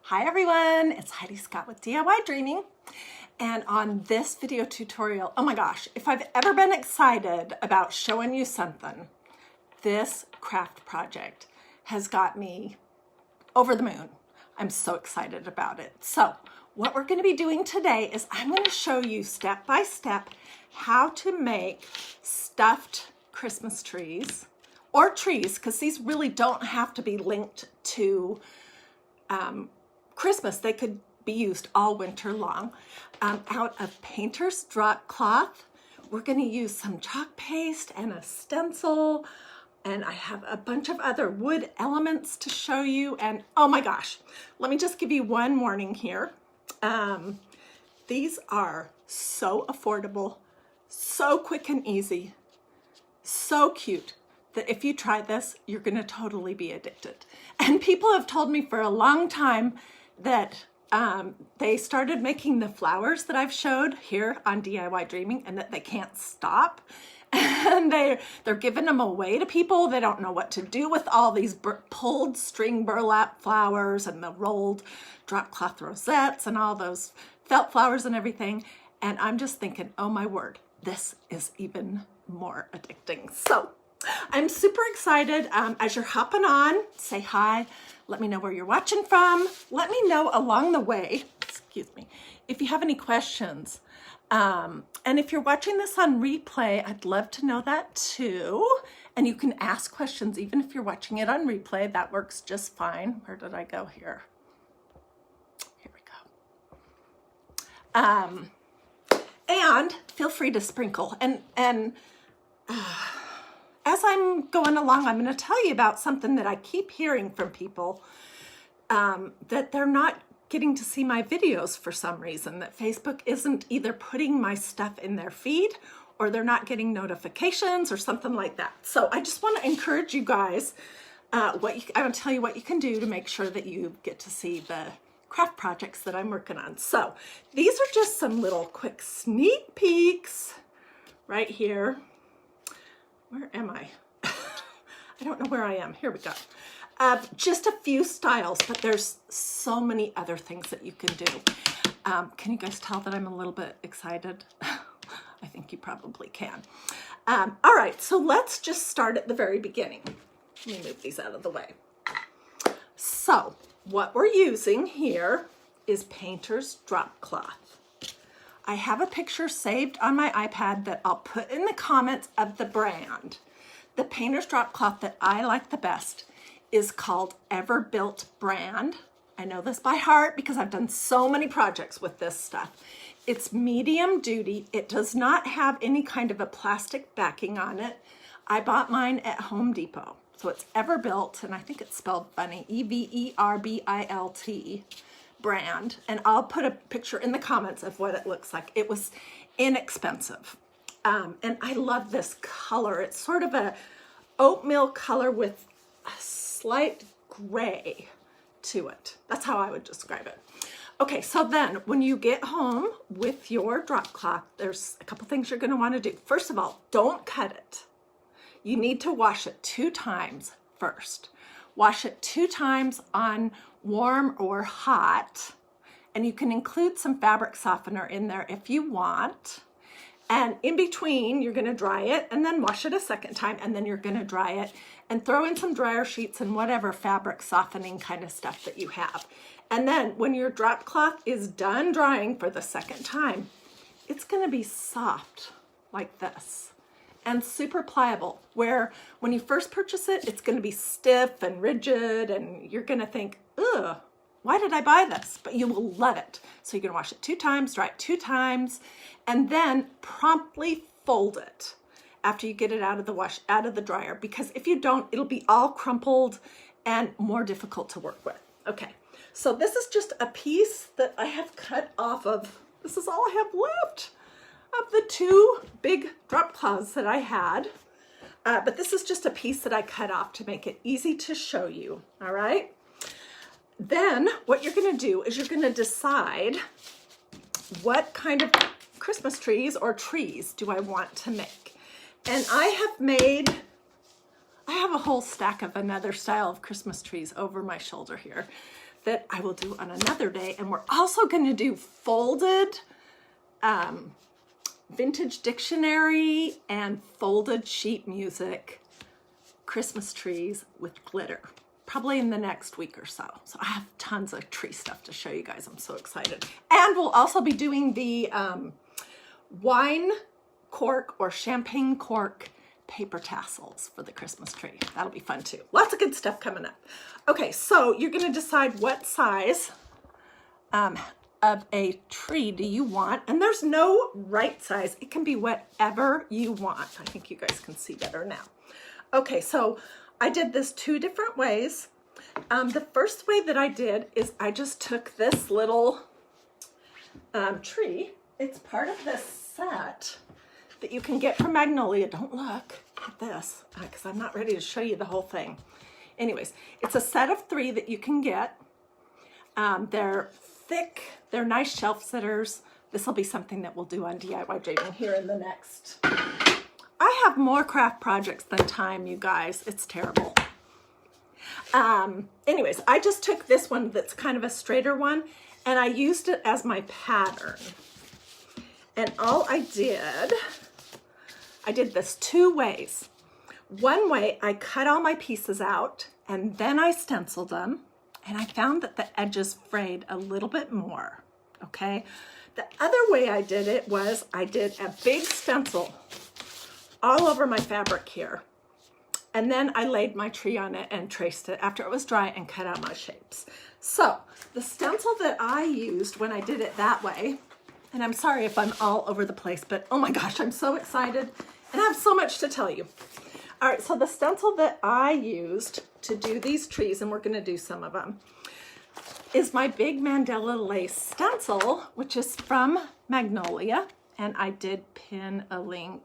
Hi everyone, it's Heidi Scott with DIYDreaming, and on this video tutorial, oh my gosh, if I've ever been excited about showing you something, this craft project has got me over the moon. I'm so excited about it. So what we're going to be doing today is I'm going to show you step by step how to make stuffed Christmas trees, or trees, because these really don't have to be linked to Christmas. They could be used all winter long. Out of painter's DropCloth, we're going to use some chalk paste and a stencil, and I have a bunch of other wood elements to show you. And oh my gosh, let me just give you one warning here. These are so affordable, so quick and easy, so cute, that if you try this, you're going to totally be addicted. And people have told me for a long time that they started making the flowers that I've showed here on DIYDreaming and that they can't stop. And they're giving them away to people. They don't know what to do with all these pulled string burlap flowers and the rolled DropCloth rosettes and all those felt flowers and everything. And I'm just thinking, oh my word, this is even more addicting. So I'm super excited. As you're hopping on, say hi. Let me know where you're watching from. Let me know along the way, excuse me, if you have any questions. And if you're watching this on replay, I'd love to know that too. And you can ask questions even if you're watching it on replay. That works just fine. Where did I go here? Here we go. And feel free to sprinkle. And as I'm going along, I'm going to tell you about something that I keep hearing from people, that they're not getting to see my videos for some reason, that Facebook isn't either putting my stuff in their feed or they're not getting notifications or something like that. So I just want to encourage you guys, I'm going to tell you what you can do to make sure that you get to see the craft projects that I'm working on. So these are just some little quick sneak peeks right here. Where am I? I don't know where I am. Here we go. Just a few styles, but there's so many other things that you can do. Can you guys tell that I'm a little bit excited? I think you probably can. All right, so let's just start at the very beginning. Let me move these out of the way. So what we're using here is painter's DropCloth. I have a picture saved on my iPad that I'll put in the comments of the brand. The painter's DropCloth that I like the best is called Everbuilt brand. I know this by heart because I've done so many projects with this stuff. It's medium duty. It does not have any kind of a plastic backing on it. I bought mine at Home Depot. So it's Everbuilt, and I think it's spelled funny, E-V-E-R-B-I-L-T brand. And I'll put a picture in the comments of what it looks like. It was inexpensive. And I love this color. It's sort of a oatmeal color with a slight gray to it. That's how I would describe it. Okay, so then when you get home with your DropCloth, there's a couple things you're going to want to do. First of all, don't cut it. You need to wash it 2 times first. Wash it 2 times on warm or hot, and you can include some fabric softener in there if you want. And in between, you're going to dry it and then wash it a second time, and then you're going to dry it and throw in some dryer sheets and whatever fabric softening kind of stuff that you have. And then when your DropCloth is done drying for the second time, it's going to be soft like this and super pliable, where when you first purchase it, it's going to be stiff and rigid, and you're going to think, ugh, why did I buy this? But you will love it. So you're going to wash it 2 times, dry it 2 times, and then promptly fold it after you get it out of the dryer, because if you don't, it'll be all crumpled and more difficult to work with. Okay, so this is just a piece that I have cut off of, this is all I have left of the 2 big DropCloths that I had. But this is just a piece that I cut off to make it easy to show you, all right? Then what you're gonna do is you're gonna decide what kind of Christmas trees or trees do I want to make. And I have a whole stack of another style of Christmas trees over my shoulder here that I will do on another day. And we're also going to do folded vintage dictionary and folded sheet music Christmas trees with glitter, probably in the next week or so. So I have tons of tree stuff to show you guys. I'm so excited. And we'll also be doing the wine cork or champagne cork paper tassels for the Christmas tree. That'll be fun too. Lots of good stuff coming up. Okay, so you're gonna decide what size of a tree do you want, and there's no right size. It can be whatever you want. I think you guys can see better now. Okay, so I did this 2 different ways. The first way that I did is I just took this little tree. It's part of this set that you can get from Magnolia. Don't look at this because I'm not ready to show you the whole thing. Anyways, it's a set of 3 that you can get. They're thick, they're nice shelf sitters. This will be something that we'll do on DIY Dreaming here in the next. I have more craft projects than time, you guys. It's terrible. Anyways, I just took this one that's kind of a straighter one, and I used it as my pattern. And all I did this 2 ways. One way, I cut all my pieces out, and then I stenciled them, and I found that the edges frayed a little bit more, okay? The other way I did it was I did a big stencil all over my fabric here, and then I laid my tree on it and traced it after it was dry and cut out my shapes. So the stencil that I used when I did it that way, and I'm sorry if I'm all over the place, but oh my gosh, I'm so excited and I have so much to tell you. All right, so the stencil that I used to do these trees, and we're gonna do some of them, is my big Mandala lace stencil, which is from Magnolia, and I did pin a link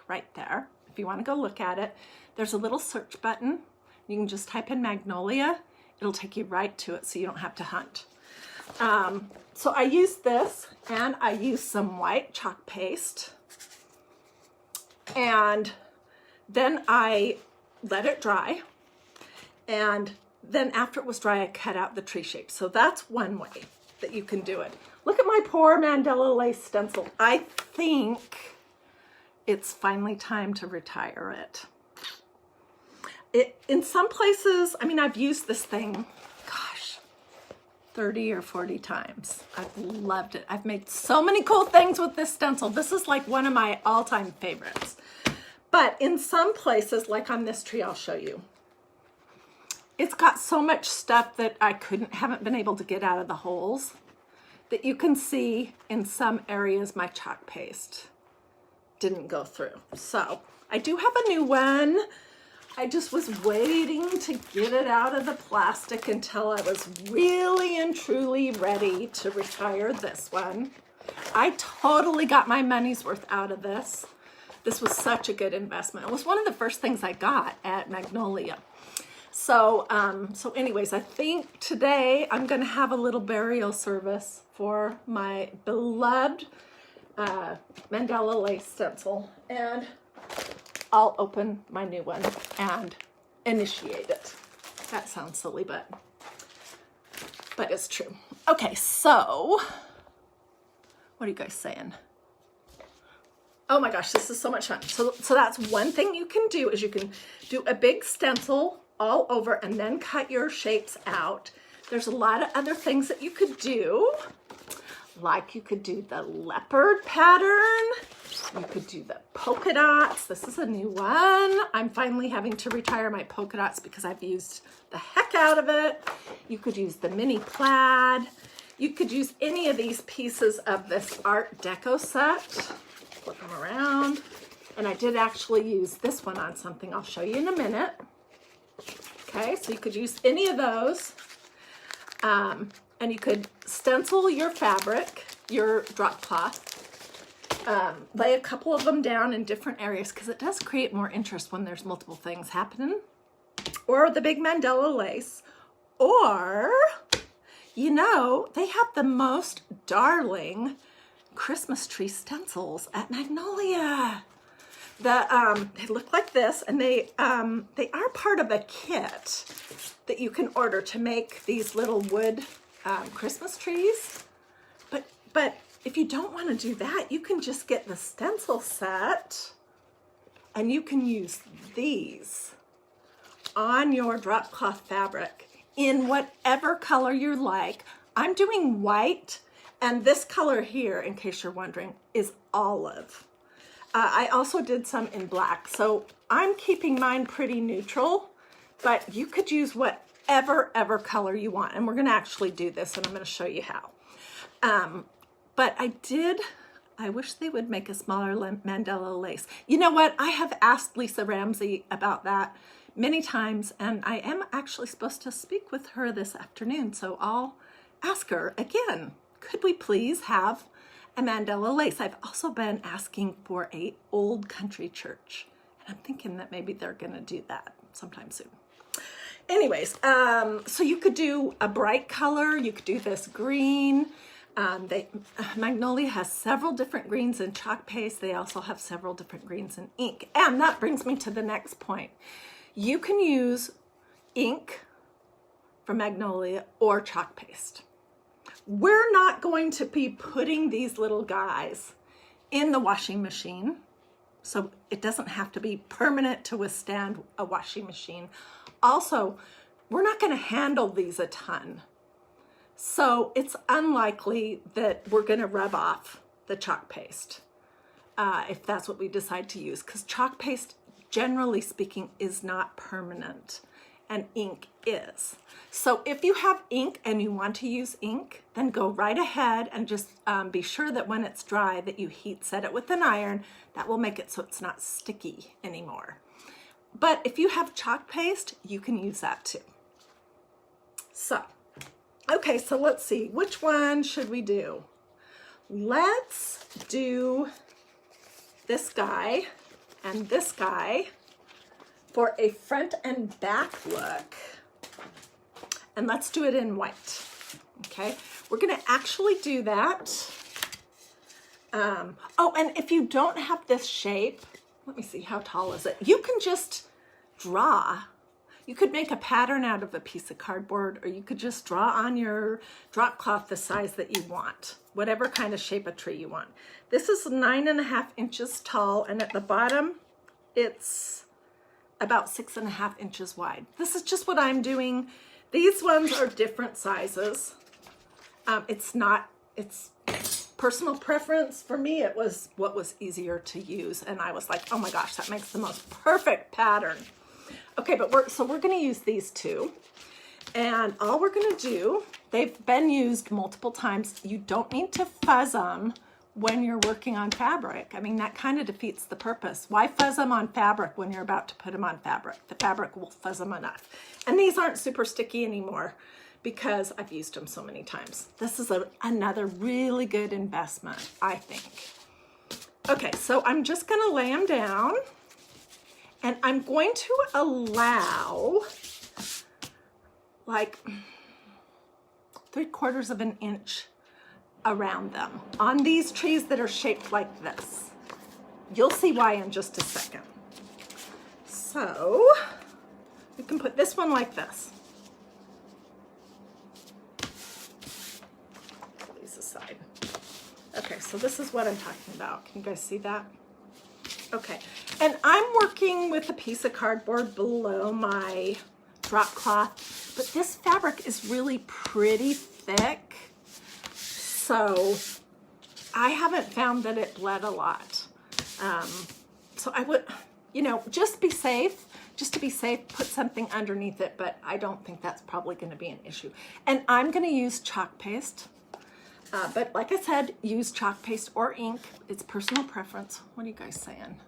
right there if you want to go look at it. There's a little search button. You can just type in Magnolia. It'll take you right to it so you don't have to hunt. So I used this, and I used some white chalk paste, and then I let it dry, and then after it was dry, I cut out the tree shape. So that's one way that you can do it. Look at my poor Mandala lace stencil. I think it's finally time to retire it. In some places, I mean, I've used this thing, gosh, 30 or 40 times. I've loved it. I've made so many cool things with this stencil. This is like one of my all-time favorites. But in some places, like on this tree, I'll show you, it's got so much stuff that I haven't been able to get out of the holes that you can see in some areas my chalk paste didn't go through. So I do have a new one. I just was waiting to get it out of the plastic until I was really and truly ready to retire this one. I totally got my money's worth out of this. This was such a good investment. It was one of the first things I got at Magnolia. So, anyways, I think today I'm gonna have a little burial service for my beloved Mandala lace stencil, and I'll open my new one and initiate it. That sounds silly, but it's true. Okay, so what are you guys saying? Oh my gosh, this is so much fun. So that's one thing you can do, is you can do a big stencil all over and then cut your shapes out. There's a lot of other things that you could do. Like you could do the leopard pattern. You could do the polka dots. This is a new one. I'm finally having to retire my polka dots because I've used the heck out of it. You could use the mini plaid. You could use any of these pieces of this Art Deco set. Flip them around. And I did actually use this one on something I'll show you in a minute. Okay, so you could use any of those. And you could stencil your fabric, your DropCloth, lay a couple of them down in different areas because it does create more interest when there's multiple things happening. Or the big Mandala lace. Or, you know, they have the most darling Christmas tree stencils at Magnolia. They look like this, and they are part of a kit that you can order to make these little wood Christmas trees. But if you don't want to do that, you can just get the stencil set, and you can use these on your DropCloth fabric in whatever color you like. I'm doing white, and this color here, in case you're wondering, is olive. I also did some in black, so I'm keeping mine pretty neutral, but you could use whatever color you want, and we're gonna actually do this, and I'm gonna show you how. But I wish they would make a smaller mandala lace. You know what? I have asked Lisa Ramsey about that many times, and I am actually supposed to speak with her this afternoon, so I'll ask her again. Could we please have a mandala lace? I've also been asking for a old country church, and I'm thinking that maybe they're gonna do that sometime soon. Anyways, so you could do a bright color. You could do this green. Magnolia has several different greens in chalk paste. They also have several different greens in ink. And that brings me to the next point. You can use ink from Magnolia or chalk paste. We're not going to be putting these little guys in the washing machine, so it doesn't have to be permanent to withstand a washing machine. Also, we're not going to handle these a ton. So it's unlikely that we're going to rub off the chalk paste if that's what we decide to use, because chalk paste, generally speaking, is not permanent and ink is. So if you have ink and you want to use ink, then go right ahead and just be sure that when it's dry that you heat set it with an iron. That will make it so it's not sticky anymore. But if you have chalk paste, you can use that too. So, okay, so let's see, which one should we do? Let's do this guy and this guy for a front and back look. And let's do it in white, okay? We're gonna actually do that. Oh, and if you don't have this shape, let me see, how tall is it? You can just draw. You could make a pattern out of a piece of cardboard, or you could just draw on your DropCloth the size that you want, whatever kind of shape of tree you want. This is 9.5 inches tall, and at the bottom, it's about 6.5 inches wide. This is just what I'm doing. These ones are different sizes. It's personal preference. For me, it was what was easier to use, and I was like, oh my gosh, that makes the most perfect pattern. Okay, but we're gonna use these two, and all we're gonna do, they've been used multiple times. You don't need to fuzz them when you're working on fabric. I mean, that kind of defeats the purpose. Why fuzz them on fabric when you're about to put them on fabric? The fabric will fuzz them enough. And these aren't super sticky anymore because I've used them so many times. This is another really good investment, I think. Okay, so I'm just gonna lay them down, and I'm going to allow like 3/4 of an inch around them on these trees that are shaped like this. You'll see why in just a second. So we can put this one like this. Put these aside. Okay, so this is what I'm talking about. Can you guys see that? Okay, and I'm working with a piece of cardboard below my DropCloth, but this fabric is really pretty thick, so I haven't found that it bled a lot. So I would, you know, just to be safe, put something underneath it, but I don't think that's probably going to be an issue. And I'm going to use chalk paste. But like I said, use chalk paste or ink. It's personal preference. What are you guys saying?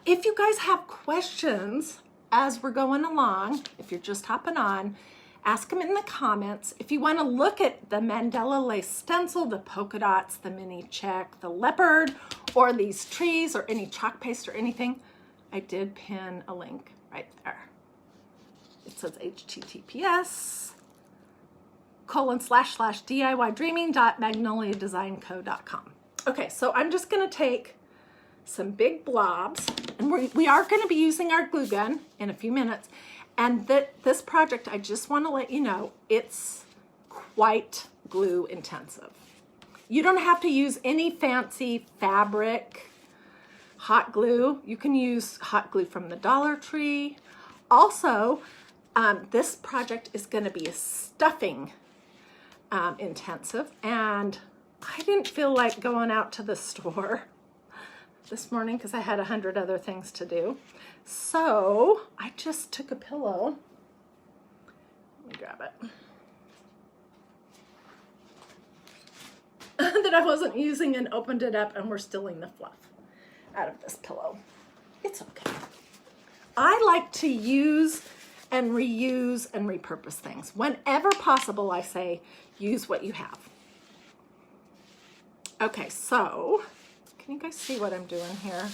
If you guys have questions as we're going along, if you're just hopping on, ask them in the comments. If you want to look at the Mandala lace stencil, the polka dots, the mini check, the leopard, or these trees, or any chalk paste or anything, I did pin a link right there. It says https://DIYDreaming.magnoliadesignco.com. Okay, so I'm just gonna take some big blobs, and we are gonna be using our glue gun in a few minutes. And this project, I just wanna let you know, it's quite glue intensive. You don't have to use any fancy fabric hot glue. You can use hot glue from the Dollar Tree. Also, this project is gonna be a stuffing intensive, and I didn't feel like going out to the store this morning because I had 100 other things to do. So I just took a pillow. Let me grab it. That I wasn't using, and opened it up, and we're stealing the fluff out of this pillow. It's okay. I like to use and reuse and repurpose things. Whenever possible, I say, use what you have. Okay, so, can you guys see what I'm doing here?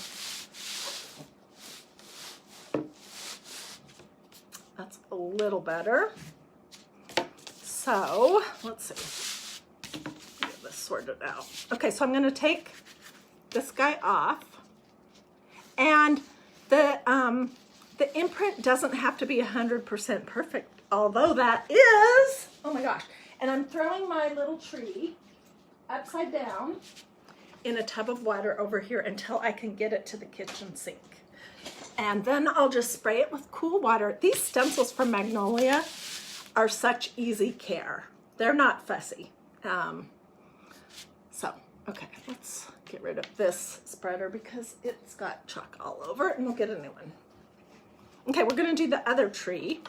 That's a little better. So, let's see. Get this sorted out. Okay, so I'm gonna take this guy off, and the imprint doesn't have to be 100% perfect, although that is, oh my gosh. And I'm throwing my little tree upside down in a tub of water over here until I can get it to the kitchen sink. And then I'll just spray it with cool water. These stencils from Magnolia are such easy care. They're not fussy. So, okay, let's get rid of this spreader because it's got chalk all over it, and we'll get a new one. Okay, we're gonna do the other tree.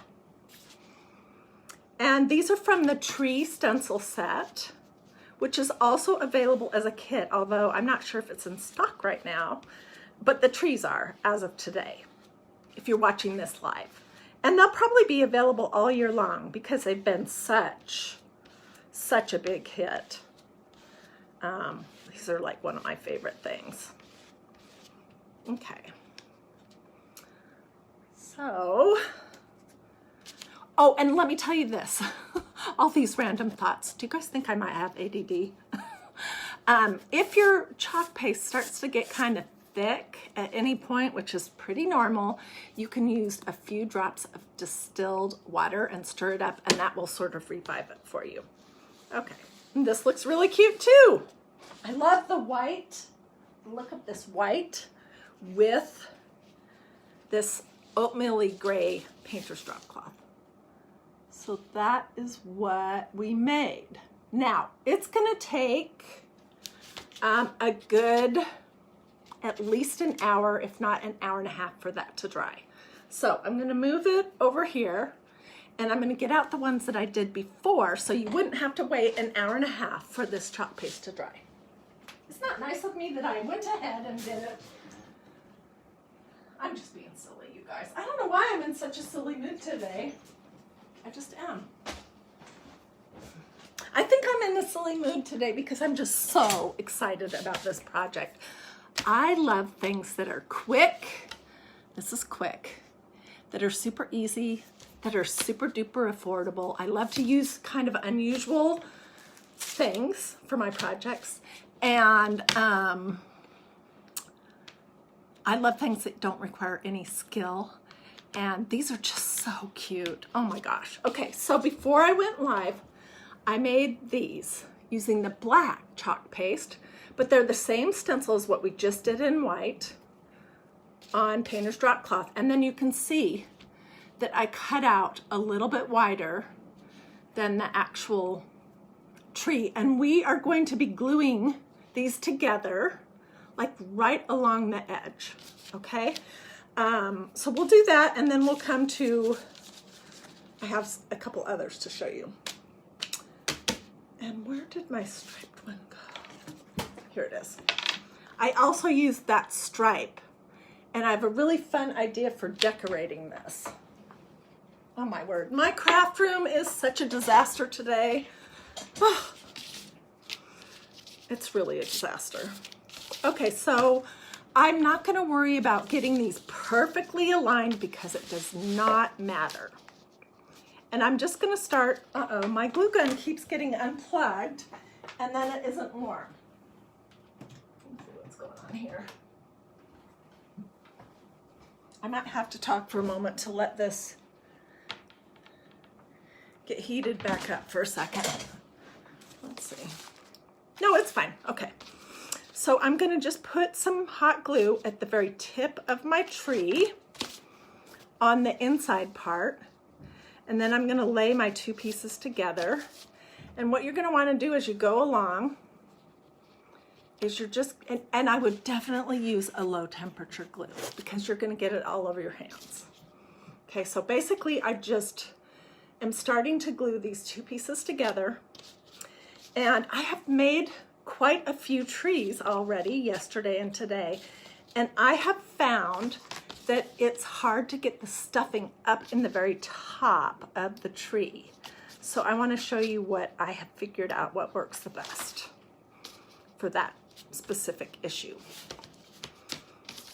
And these are from the tree stencil set, which is also available as a kit, although I'm not sure if it's in stock right now, but the trees are as of today, if you're watching this live. And they'll probably be available all year long because they've been such a big hit. These are like one of my favorite things. Okay. So, oh, and let me tell you this, all these random thoughts. Do you guys think I might have ADD? If your chalk paste starts to get kind of thick at any point, which is pretty normal, you can use a few drops of distilled water and stir it up, and that will sort of revive it for you. Okay, and this looks really cute too. I love the white. Look at this white with this oatmeal-y gray painter's drop cloth. So that is what we made. Now, it's gonna take a good, at least an hour, if not an hour and a half for that to dry. So I'm gonna move it over here, and I'm gonna get out the ones that I did before so you wouldn't have to wait an hour and a half for this chalk paste to dry. It's not nice of me that I went ahead and did it. I'm just being silly, you guys. I don't know why I'm in such a silly mood today. I just am. I think I'm in a silly mood today because I'm just so excited about this project. I love things that are quick. This is quick. That are super easy, that are super duper affordable. I love to use kind of unusual things for my projects. And I love things that don't require any skill. And these are just so cute. Oh my gosh. Okay, so before I went live, I made these using the black chalk paste, but they're the same stencil as what we just did in white on painter's drop cloth. And then you can see that I cut out a little bit wider than the actual tree. And we are going to be gluing these together, like right along the edge, okay? So we'll do that, and then we'll come to, I have a couple others to show you. And where did my striped one go? Here it is. I also used that stripe, and I have a really fun idea for decorating this. Oh my word, my craft room is such a disaster today. Oh, it's really a disaster. Okay, so I'm not gonna worry about getting these perfectly aligned because it does not matter. And I'm just gonna start, my glue gun keeps getting unplugged and then it isn't warm. on here. I might have to talk for a moment to let this get heated back up for a second. Let's see. No, it's fine. Okay. So I'm going to just put some hot glue at the very tip of my tree on the inside part. And then I'm going to lay my two pieces together. And what you're going to want to do as you go along is you're just, and I would definitely use a low temperature glue because you're going to get it all over your hands. Okay, so basically I just am starting to glue these two pieces together. And I have made quite a few trees already yesterday and today. And I have found that it's hard to get the stuffing up in the very top of the tree. So I want to show you what I have figured out what works the best for that specific issue.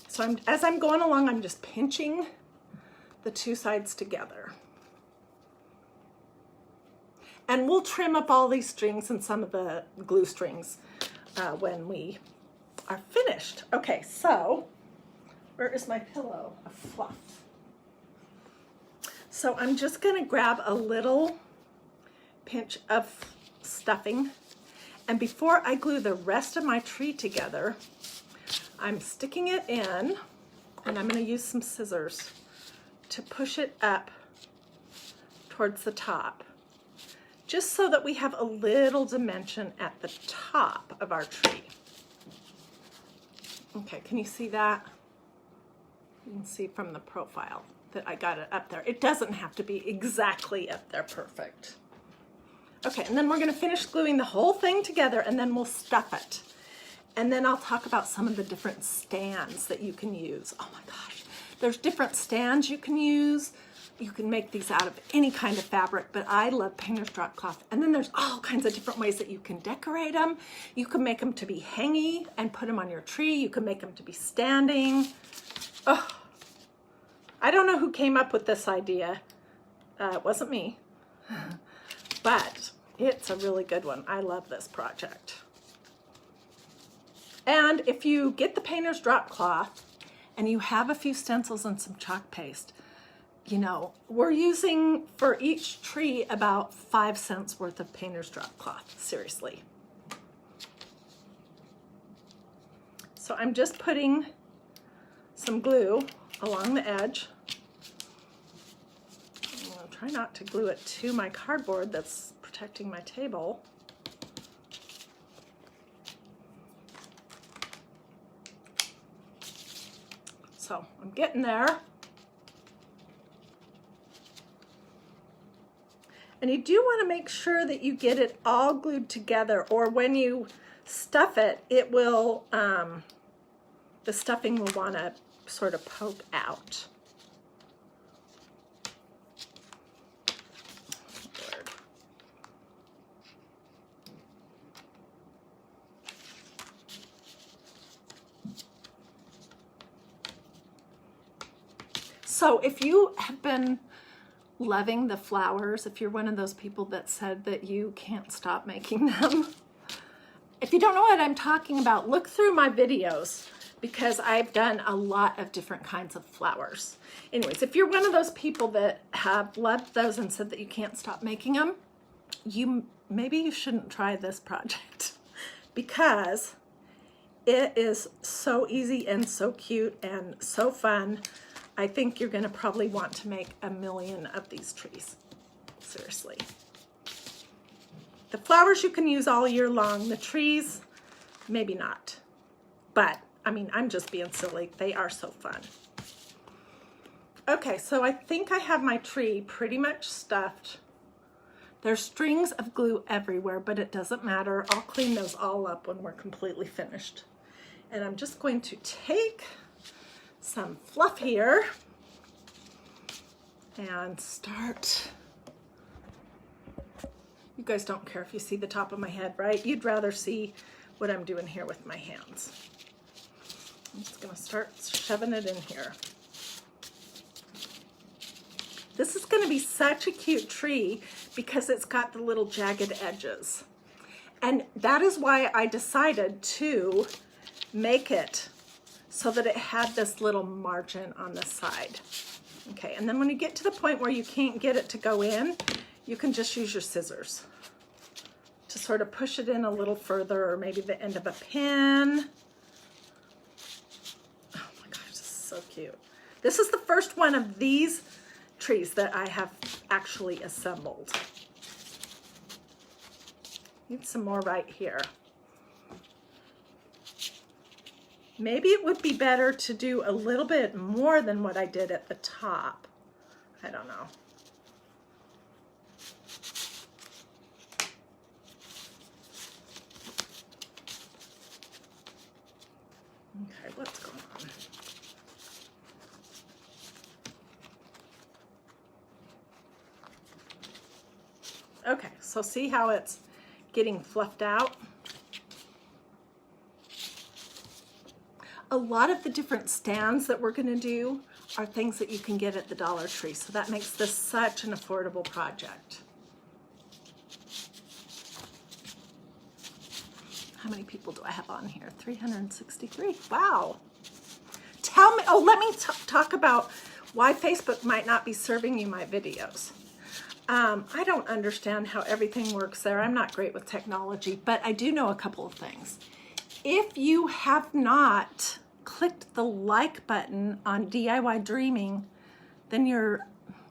So as I'm going along, I'm just pinching the two sides together. And we'll trim up all these strings and some of the glue strings when we are finished. Okay, so where is my pillow of fluff? So I'm just going to grab a little pinch of stuffing, and before I glue the rest of my tree together, I'm sticking it in, and I'm going to use some scissors to push it up towards the top, just so that we have a little dimension at the top of our tree. Okay, can you see that? You can see from the profile that I got it up there. It doesn't have to be exactly up there perfect. Okay, and then we're gonna finish gluing the whole thing together, and then we'll stuff it. And then I'll talk about some of the different stands that you can use. Oh my gosh, there's different stands you can use. You can make these out of any kind of fabric, but I love painter's drop cloth. And then there's all kinds of different ways that you can decorate them. You can make them to be hangy and put them on your tree. You can make them to be standing. Oh, I don't know who came up with this idea. It wasn't me, but it's a really good one. I love this project. And if you get the painter's drop cloth and you have a few stencils and some chalk paste, you know, we're using for each tree about 5 cents worth of painter's drop cloth, seriously. So I'm just putting some glue along the edge. I'll try not to glue it to my cardboard that's protecting my table. So I'm getting there. And you do want to make sure that you get it all glued together, or when you stuff it, it will, the stuffing will want to sort of poke out. Lord. So if you have been loving the flowers, if you're one of those people that said that you can't stop making them, if you don't know what I'm talking about, look through my videos because I've done a lot of different kinds of flowers. Anyways, if you're one of those people that have loved those and said that you can't stop making them, maybe you shouldn't try this project because it is so easy and so cute and so fun. I think you're going to probably want to make 1 million of these trees. Seriously. The flowers you can use all year long. The trees, maybe not. But, I mean, I'm just being silly. They are so fun. Okay, so I think I have my tree pretty much stuffed. There's strings of glue everywhere, but it doesn't matter. I'll clean those all up when we're completely finished. And I'm just going to take some fluff here and start. You guys don't care if you see the top of my head, right? You'd rather see what I'm doing here with my hands. I'm just gonna start shoving it in here. This is gonna be such a cute tree because it's got the little jagged edges. And that is why I decided to make it so that it had this little margin on the side. Okay, and then when you get to the point where you can't get it to go in, you can just use your scissors to sort of push it in a little further, or maybe the end of a pin. Oh my gosh, this is so cute. This is the first one of these trees that I have actually assembled. Need some more right here. Maybe it would be better to do a little bit more than what I did at the top. I don't know. Okay, what's going on? Okay, so see how it's getting fluffed out? A lot of the different stands that we're going to do are things that you can get at the Dollar Tree, so that makes this such an affordable project. How many people do I have on here? 363. Wow. Tell me, oh, let me talk about why Facebook might not be serving you my videos. I don't understand how everything works there. I'm not great with technology, but I do know a couple of things. If you have not clicked the like button on DiyDreaming, then you're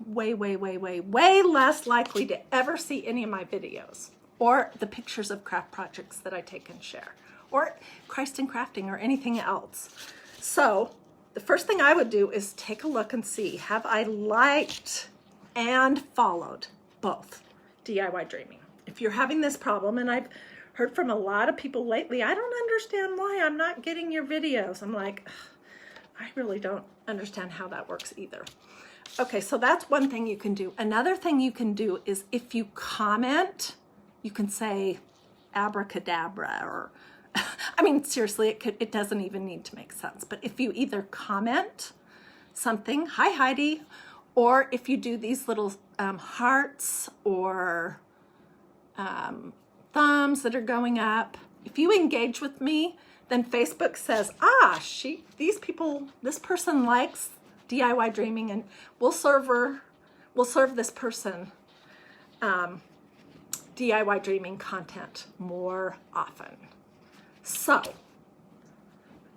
way less likely to ever see any of my videos or the pictures of craft projects that I take and share, or Christ in Crafting or anything else. So the first thing I would do is take a look and see, have I liked and followed both DiyDreaming? If you're having this problem, and I've heard from a lot of people lately, I don't understand why I'm not getting your videos. I'm like, I really don't understand how that works either. Okay, so that's one thing you can do. Another thing you can do is if you comment, you can say abracadabra, or I mean, seriously, it doesn't even need to make sense. But if you either comment something, hi Heidi, or if you do these little hearts or thumbs that are going up, if you engage with me, then Facebook says, this person likes DiyDreaming, and we'll serve this person DiyDreaming content more often. So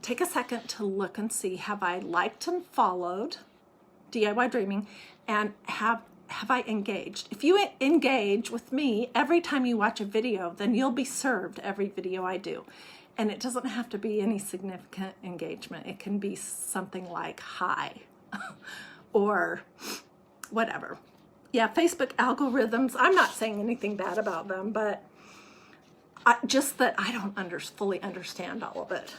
take a second to look and see, have I liked and followed DiyDreaming, and have I engaged? If you engage with me every time you watch a video, then you'll be served every video I do. And it doesn't have to be any significant engagement. It can be something like hi or whatever. Yeah, Facebook algorithms, I'm not saying anything bad about them, but just that I don't fully understand all of it.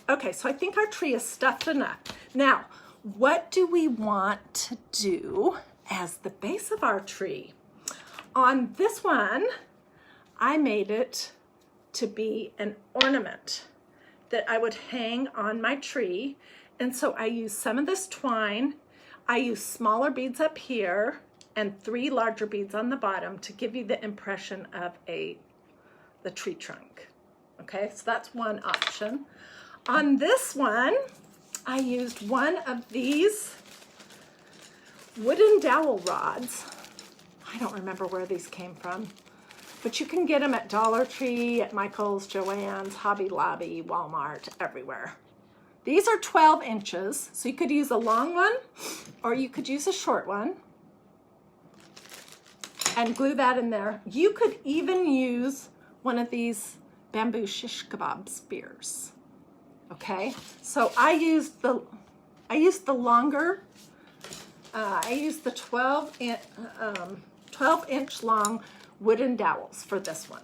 Okay, so I think our tree is stuffed enough. Now, what do we want to do as the base of our tree? On this one, I made it to be an ornament that I would hang on my tree. And so I used some of this twine. I used smaller beads up here and 3 larger beads on the bottom to give you the impression of the tree trunk. Okay, so that's one option. On this one, I used one of these wooden dowel rods. I don't remember where these came from, but you can get them at Dollar Tree, at Michael's, Joann's, Hobby Lobby, Walmart, everywhere. These are 12 inches, so you could use a long one or you could use a short one and glue that in there. You could even use one of these bamboo shish kebab spears. Okay, so I used the longer, I used the 12 inch long wooden dowels for this one.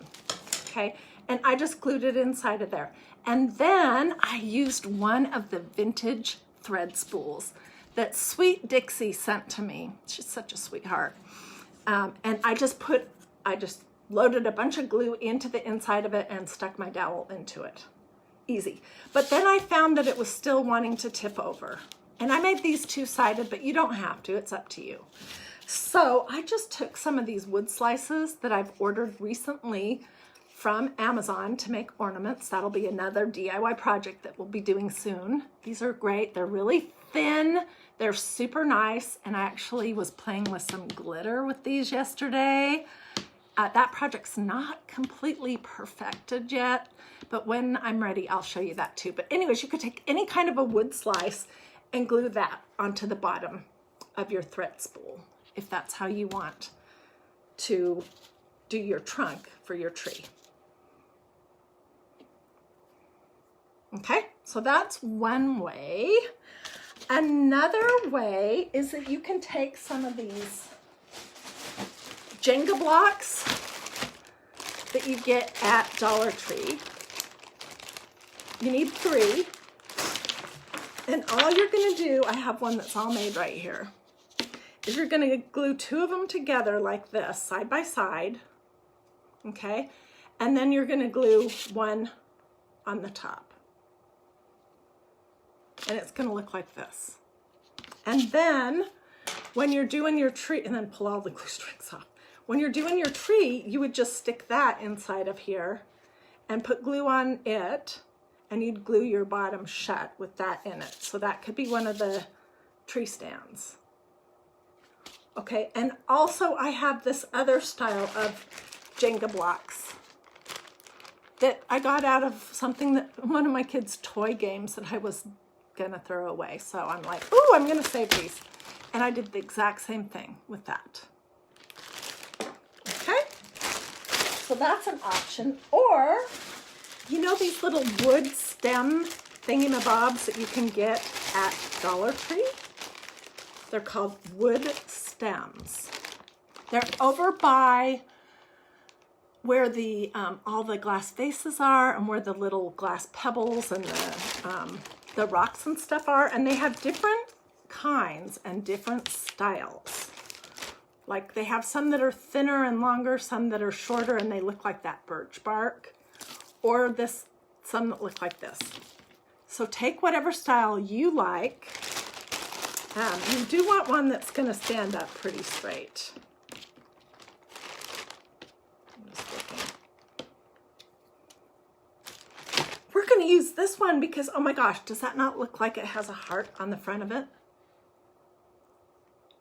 Okay, and I just glued it inside of there. And then I used one of the vintage thread spools that Sweet Dixie sent to me. She's such a sweetheart. And I just loaded a bunch of glue into the inside of it and stuck my dowel into it. Easy. But then I found that it was still wanting to tip over. And I made these 2-sided, but you don't have to, it's up to you. So I just took some of these wood slices that I've ordered recently from Amazon to make ornaments. That'll be another DIY project that we'll be doing soon. These are great. They're really thin. They're super nice. And I actually was playing with some glitter with these yesterday. That project's not completely perfected yet, but when I'm ready, I'll show you that too. But anyways, you could take any kind of a wood slice and glue that onto the bottom of your thread spool, if that's how you want to do your trunk for your tree. Okay, so that's one way. Another way is that you can take some of these Jenga blocks that you get at Dollar Tree. You need 3. And all you're gonna do, I have one that's all made right here, is you're gonna glue 2 of them together like this, side by side, okay? And then you're gonna glue one on the top. And it's gonna look like this. And then when you're doing your tree, and then pull all the glue strings off. When you're doing your tree, you would just stick that inside of here and put glue on it, and you'd glue your bottom shut with that in it. So that could be one of the tree stands. Okay, and also I have this other style of Jenga blocks that I got out of something that, one of my kids' toy games that I was gonna throw away. So I'm like, ooh, I'm gonna save these. And I did the exact same thing with that. Okay, so that's an option. Or, you know these little wood stem thingamabobs that you can get at Dollar Tree? They're called wood stems. They're over by where the all the glass vases are and where the little glass pebbles and the rocks and stuff are, and they have different kinds and different styles. Like they have some that are thinner and longer, some that are shorter and they look like that birch bark, or some that look like this. So take whatever style you like. You do want one that's going to stand up pretty straight. I'm just looking. We're going to use this one because, oh my gosh, does that not look like it has a heart on the front of it?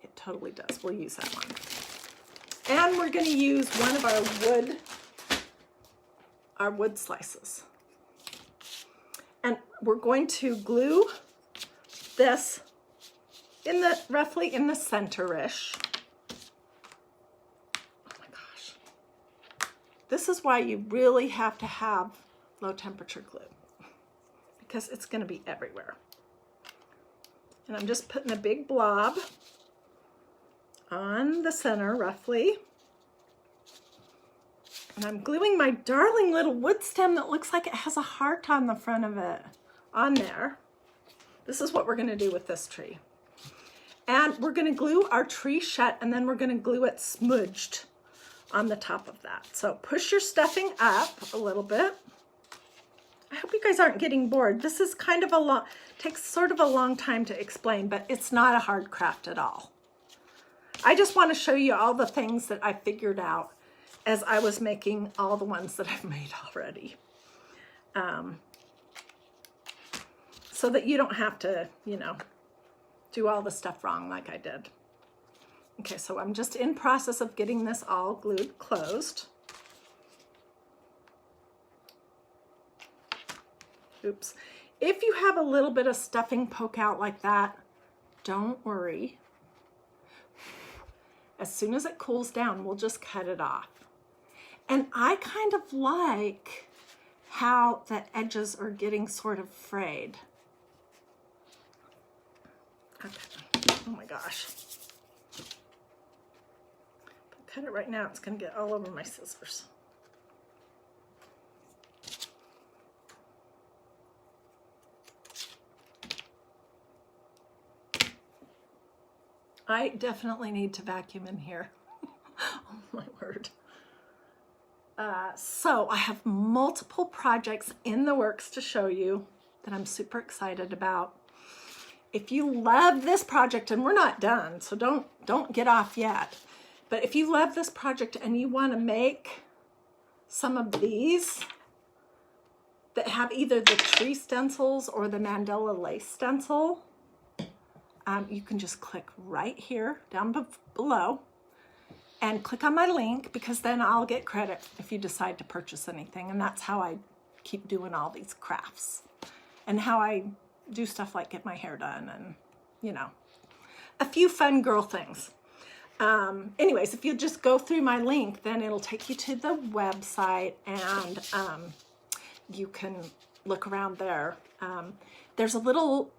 It totally does. We'll use that one. And we're going to use one of our wood slices. And we're going to glue this roughly in the center-ish. Oh my gosh. This is why you really have to have low temperature glue, because it's going to be everywhere. And I'm just putting a big blob on the center roughly. And I'm gluing my darling little wood stem that looks like it has a heart on the front of it on there. This is what we're going to do with this tree. And we're going to glue our tree shut, and then we're going to glue it smudged on the top of that. So push your stuffing up a little bit. I hope you guys aren't getting bored. This is kind of takes sort of a long time to explain, but it's not a hard craft at all. I just want to show you all the things that I figured out as I was making all the ones that I've made already. So that you don't have to, do all the stuff wrong like I did. Okay, so I'm just in process of getting this all glued closed. Oops. If you have a little bit of stuffing poke out like that, don't worry. As soon as it cools down, we'll just cut it off. And I kind of like how the edges are getting sort of frayed. Okay. Oh my gosh. If I cut it right now, it's going to get all over my scissors. I definitely need to vacuum in here. Oh my word. So I have multiple projects in the works to show you that I'm super excited about. If you love this project, and we're not done, so don't get off yet. But if you love this project and you want to make some of these that have either the tree stencils or the mandala lace stencil, you can just click right here down below and click on my link, because then I'll get credit if you decide to purchase anything. And that's how I keep doing all these crafts, and how I do stuff like get my hair done and, you know, a few fun girl things. Anyways, if you just go through my link, then it'll take you to the website, and you can look around there. There's a little,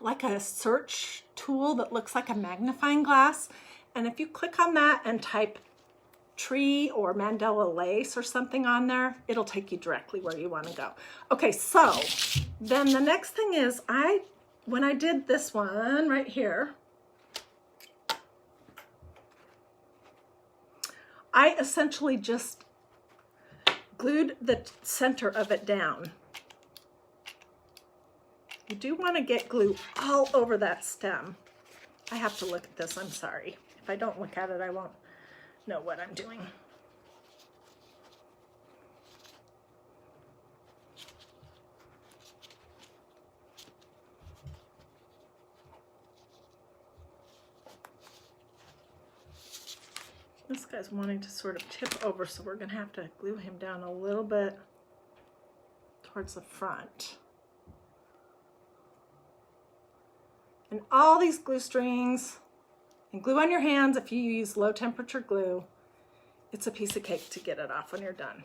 like a search tool that looks like a magnifying glass. And if you click on that and type tree or mandala lace or something on there, it'll take you directly where you want to go. Okay, so then the next thing is, when I did this one right here, I essentially just glued the center of it down. You do want to get glue all over that stem. I have to look at this, I'm sorry. If I don't look at it, I won't know what I'm doing. This guy's wanting to sort of tip over, so we're going to have to glue him down a little bit towards the front. And all these glue strings, and glue on your hands if you use low temperature glue, it's a piece of cake to get it off when you're done.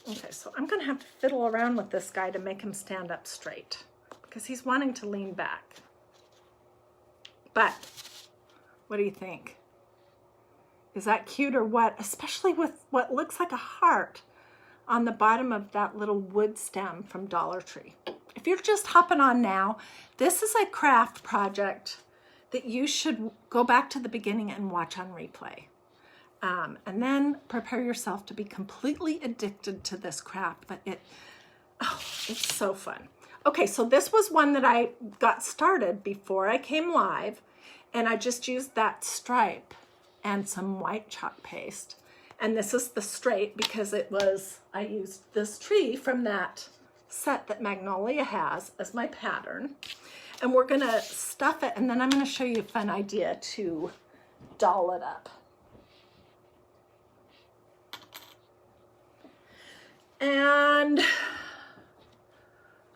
Okay, so I'm going to have to fiddle around with this guy to make him stand up straight, because he's wanting to lean back. But what do you think? Is that cute or what? Especially with what looks like a heart on the bottom of that little wood stem from Dollar Tree. If you're just hopping on now, this is a craft project that you should go back to the beginning and watch on replay. And then prepare yourself to be completely addicted to this craft. But it's so fun. Okay, so this was one that I got started before I came live, and I just used that stripe and some white chalk paste. And this is the straight, because I used this tree from that set that Magnolia has as my pattern. And we're gonna stuff it, and then I'm gonna show you a fun idea to doll it up. And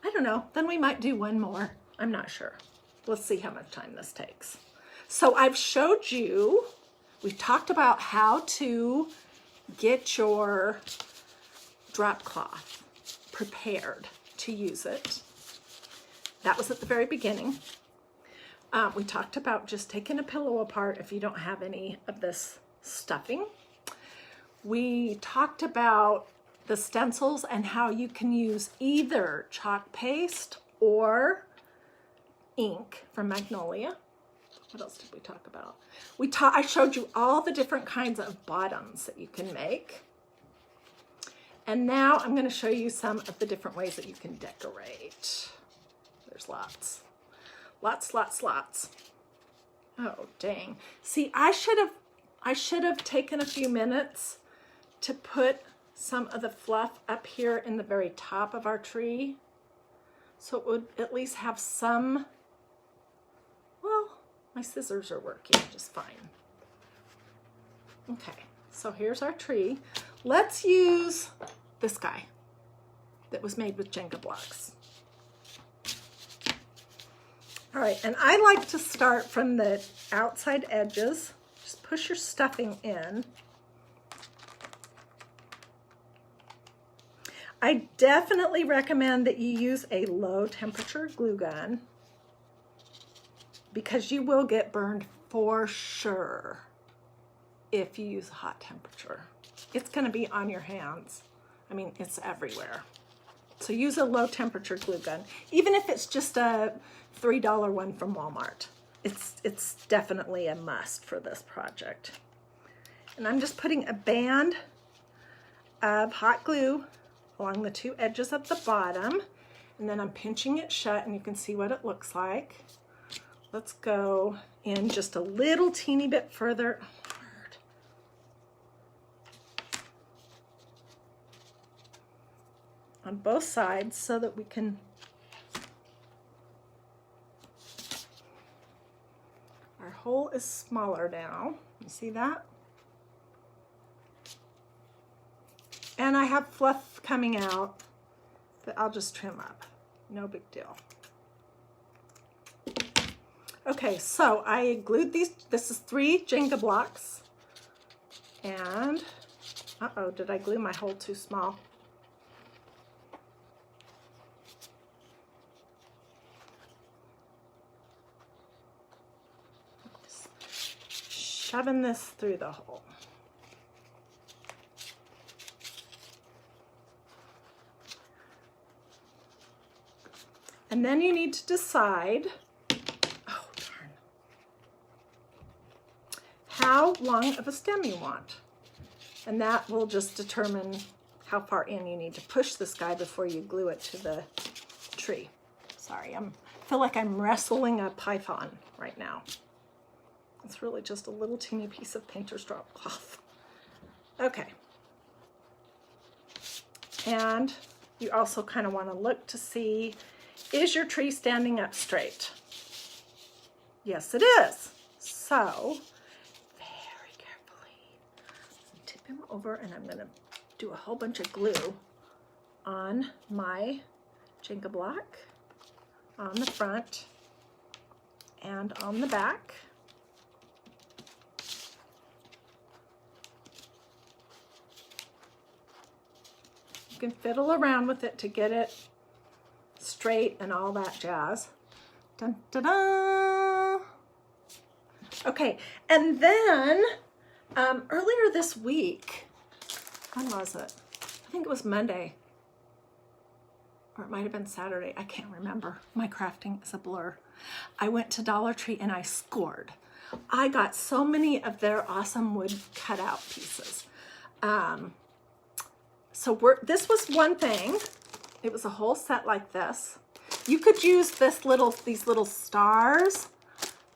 I don't know, then we might do one more. I'm not sure. Let's see how much time this takes. So I've showed you, we've talked about how to get your drop cloth prepared to use it. That was at the very beginning. We talked about just taking a pillow apart if you don't have any of this stuffing. We talked about the stencils and how you can use either chalk paste or ink from Magnolia. What else did we talk about? I showed you all the different kinds of bottoms that you can make. And now I'm going to show you some of the different ways that you can decorate. There's lots. Lots. Oh, dang. See, I should have taken a few minutes to put some of the fluff up here in the very top of our tree, so it would at least have some. Well, my scissors are working just fine. Okay, so here's our tree. Let's use this guy that was made with Jenga blocks. All right, and I like to start from the outside edges. Just push your stuffing in. I definitely recommend that you use a low temperature glue gun, because you will get burned for sure if you use a hot temperature. It's going to be on your hands. I mean, it's everywhere. So use a low temperature glue gun, even if it's just a $3 one from Walmart. It's definitely a must for this project. And I'm just putting a band of hot glue along the two edges of the bottom, and then I'm pinching it shut, and you can see what it looks like. Let's go in just a little teeny bit further. Oh, Lord. on both sides so that we can our hole is smaller now. You see that? And I have fluff coming out that I'll just trim up. No big deal. Okay, so I glued these. This is 3 Jenga blocks. And, uh-oh, did I glue my hole too small? Just shoving this through the hole. And then you need to decide, oh darn, how long of a stem you want. And that will just determine how far in you need to push this guy before you glue it to the tree. Sorry, I feel like I'm wrestling a python right now. It's really just a little teeny piece of painter's drop cloth. Okay. And you also kind of want to look to see, is your tree standing up straight? Yes, it is. So, very carefully, tip him over, and I'm going to do a whole bunch of glue on my Jenga block, on the front, and on the back. You can fiddle around with it to get it straight and all that jazz. Dun, dun, dun. Okay, and then earlier this week, when was it? I think it was Monday, or it might have been Saturday. I can't remember. My crafting is a blur. I went to Dollar Tree and I scored. I got so many of their awesome wood cutout pieces. This was one thing. It was a whole set like this. You could use these little stars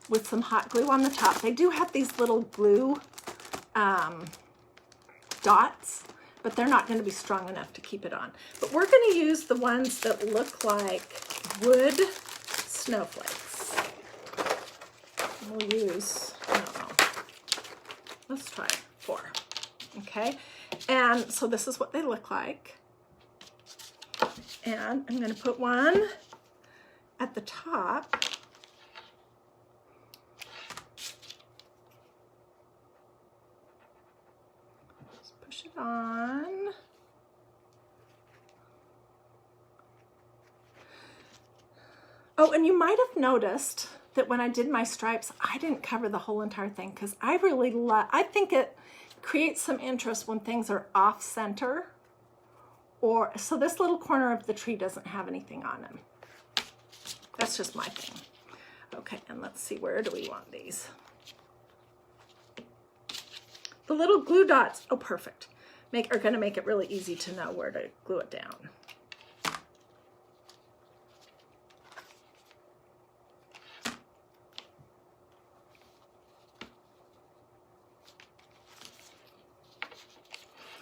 with some hot glue on the top. They do have these little glue dots, but they're not going to be strong enough to keep it on. But we're going to use the ones that look like wood snowflakes. We'll use, I don't know, let's try 4, okay? And so this is what they look like. And I'm going to put one at the top. Just push it on. Oh, and you might have noticed that when I did my stripes, I didn't cover the whole entire thing because I really I think it creates some interest when things are off center. So this little corner of the tree doesn't have anything on him. That's just my thing. Okay, and let's see, where do we want these? The little glue dots, oh perfect, are gonna make it really easy to know where to glue it down.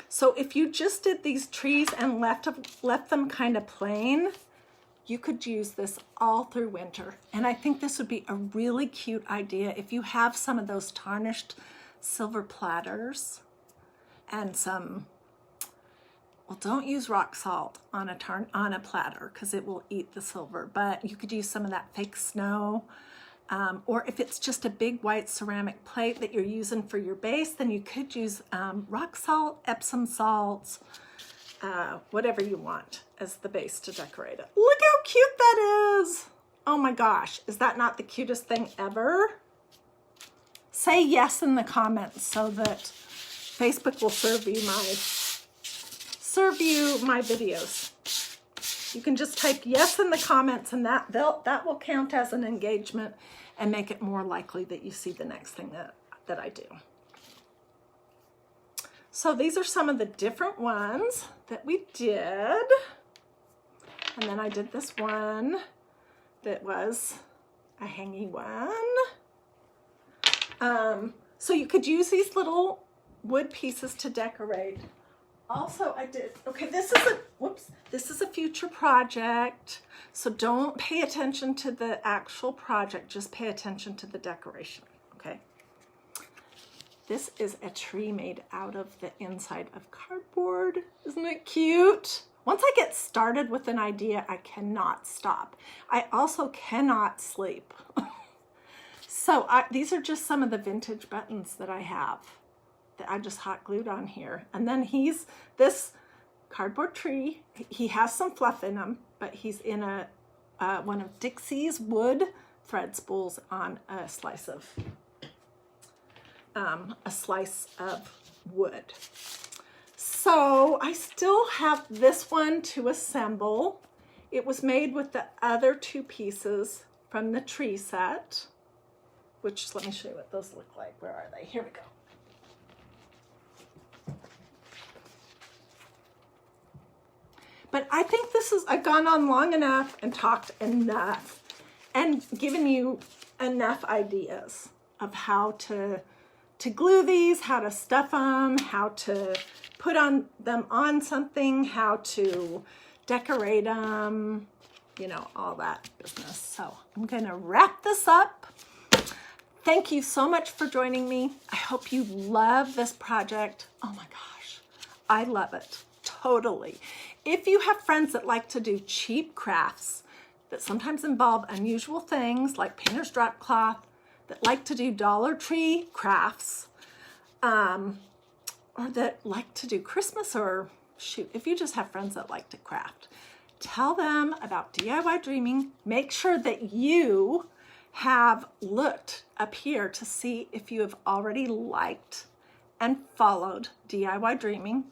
So if you just did these trees and left them kind of plain, you could use this all through winter. And I think this would be a really cute idea if you have some of those tarnished silver platters and some, well, don't use rock salt on a platter because it will eat the silver, but you could use some of that fake snow. Or if it's just a big white ceramic plate that you're using for your base, then you could use rock salt, Epsom salts, whatever you want as the base to decorate it. Look how cute that is. Oh my gosh, is that not the cutest thing ever? Say yes in the comments so that Facebook will serve you my videos. You can just type yes in the comments and that will count as an engagement and make it more likely that you see the next thing that I do. So these are some of the different ones that we did. And then I did this one that was a hanging one. So you could use these little wood pieces to decorate Also, I did, okay, this is a future project. So don't pay attention to the actual project, just pay attention to the decoration, okay? This is a tree made out of the inside of cardboard. Isn't it cute? Once I get started with an idea, I cannot stop. I also cannot sleep. So these are just some of the vintage buttons that I have that I just hot glued on here. And then this cardboard tree, he has some fluff in him, but he's in one of Dixie's wood thread spools on a slice of wood. So I still have this one to assemble. It was made with the other two pieces from the tree set, which, let me show you what those look like. Where are they? Here we go. But I think I've gone on long enough and talked enough and given you enough ideas of how to glue these, how to stuff them, how to put them on something, how to decorate them, you know, all that business. So I'm gonna wrap this up. Thank you so much for joining me. I hope you love this project. Oh my gosh, I love it, totally. If you have friends that like to do cheap crafts that sometimes involve unusual things like painter's drop cloth, that like to do Dollar Tree crafts, or that like to do Christmas, or shoot, if you just have friends that like to craft, tell them about DIY Dreaming. Make sure that you have looked up here to see if you have already liked and followed DIY Dreaming,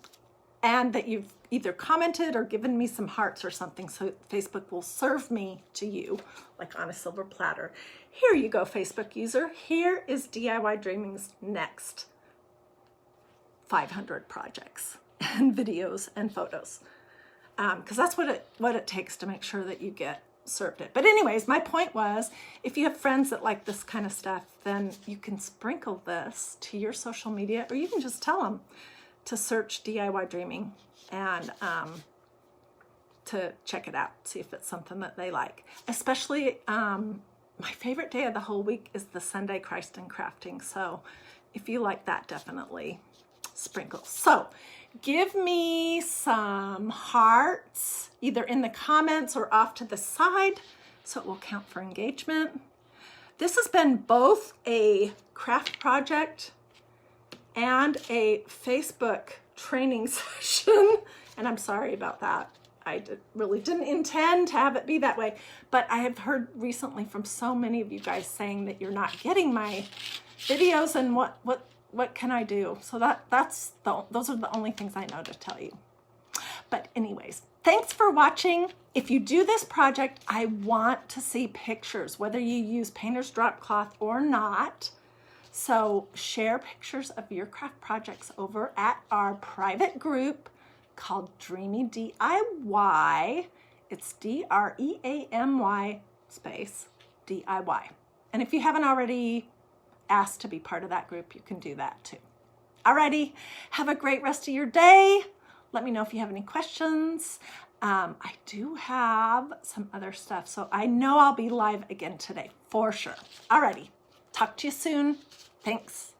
and that you've either commented or given me some hearts or something, so Facebook will serve me to you like on a silver platter. Here you go, Facebook user. Here is DIY Dreaming's next 500 projects and videos and photos, because that's what it takes to make sure that you get served it. But anyways, my point was, if you have friends that like this kind of stuff, then you can sprinkle this to your social media, or you can just tell them to search DIY Dreaming and to check it out, see if it's something that they like. Especially my favorite day of the whole week is the Sunday Christ and Crafting. So if you like that, definitely sprinkle. So give me some hearts, either in the comments or off to the side, so it will count for engagement. This has been both a craft project and a Facebook training session, and I'm sorry about that. I really didn't intend to have it be that way, but I have heard recently from so many of you guys saying that you're not getting my videos, and what can I do? So those are the only things I know to tell you. But anyways, thanks for watching. If you do this project, I want to see pictures, whether you use painter's drop cloth or not. So share pictures of your craft projects over at our private group called Dreamy DIY. It's DREAMY space DIY. And if you haven't already asked to be part of that group, you can do that too. Alrighty, have a great rest of your day. Let me know if you have any questions. I do have some other stuff, so I know I'll be live again today for sure. Alrighty, talk to you soon. Thanks.